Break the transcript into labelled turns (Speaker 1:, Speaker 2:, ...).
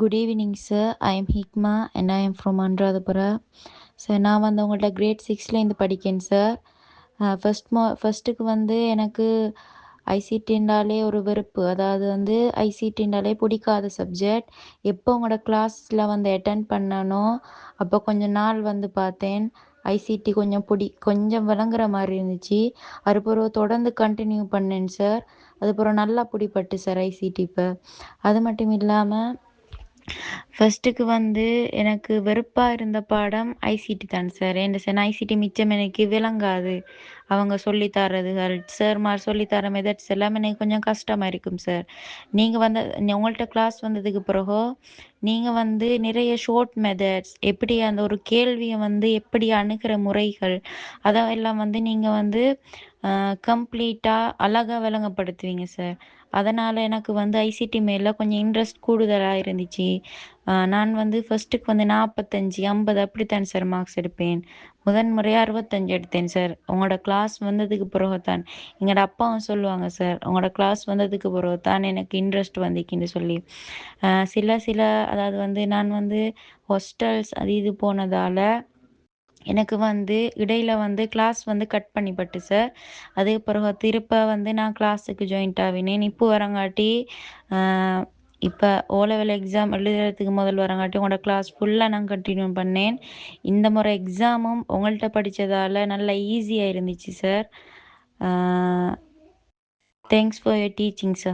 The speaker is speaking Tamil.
Speaker 1: Good evening sir. I am Hikma and I am from Anuradhapura. Sir நான் வந்து உங்கள்கிட்ட கிரேட் சிக்ஸ்லேருந்து படிக்கேன் சார். ஃபஸ்ட்டுக்கு வந்து எனக்கு ஐசிடின்றாலே ஒரு வெறுப்பு, அதாவது வந்து ஐசிடின்றாலே பிடிக்காத சப்ஜெக்ட். எப்போ உங்களோட கிளாஸில் வந்து அட்டென்ட் பண்ணனோ அப்போ கொஞ்ச நாள் வந்து பார்த்தேன் ஐசிடி கொஞ்சம் விளங்குற மாதிரி இருந்துச்சு. அதுக்கப்புறம் தொடர்ந்து கண்டினியூ பண்ணேன் சார். அதுக்கப்புறம் நல்லா பிடிப்பட்டு சார் ஐசிடி. இப்போ அது மட்டும் இல்லாமல் ஃபஸ்ட்டுக்கு வந்து எனக்கு வெறுப்பாக இருந்த பாடம் ஐசிடி தான் சார். ஏன்னு சார் ஐசிடி மிச்சம் எனக்கு விளங்காது. அவங்க சொல்லித்தரதுகள் சார்மார் சொல்லித்தர மெத்தட்ஸ் எல்லாமே எனக்கு கொஞ்சம் கஷ்டமாக இருக்கும் சார். நீங்கள் வந்து உங்கள்கிட்ட கிளாஸ் வந்ததுக்கு பிறகு நீங்கள் வந்து நிறைய ஷார்ட் மெத்தட்ஸ் எப்படி அந்த ஒரு கேள்வியை வந்து எப்படி அணுகிற முறைகள் அதெல்லாம் வந்து நீங்கள் வந்து கம்ப்ளீட்டாக அழகாக விளங்கப்படுத்துவீங்க சார். அதனால் எனக்கு வந்து ஐசிடி மேலே கொஞ்சம் இன்ட்ரெஸ்ட் கூடுதலாக இருந்துச்சு. நான் வந்து ஃபஸ்ட்டுக்கு வந்து 45 50 அப்படித்தான் சார் மார்க்ஸ் எடுப்பேன். முறையாக 65 எடுத்தேன் சார். உங்களோட கிளாஸ் வந்ததுக்கு பிறகு தான் எங்களோட அப்பாவும் சொல்லுவாங்க சார், உங்களோட கிளாஸ் வந்ததுக்கு பிறகு தான் எனக்கு இன்ட்ரெஸ்ட் வந்துக்கின்னு சொல்லி. சில அதாவது வந்து நான் வந்து ஹாஸ்டல்ஸ் அது இது போனதால் எனக்கு வந்து இடையில வந்து கிளாஸ் வந்து கட் பண்ணிப்பட்டு சார். அதுக்கு பிறகு திருப்ப வந்து நான் கிளாஸுக்கு ஜாயின்ட் ஆகினேன். இப்போ வரங்காட்டி இப்போ ஓலெவல் எக்ஸாம் எழுதுறதுக்கு முதல் வரங்காட்டி உங்களோட கிளாஸ் ஃபுல்லாக நான் கண்டினியூ பண்ணேன். இந்த முறை எக்ஸாமும் உங்கள்கிட்ட படித்ததால் நல்லா ஈஸியாக இருந்துச்சு sir. Thanks for your teaching sir.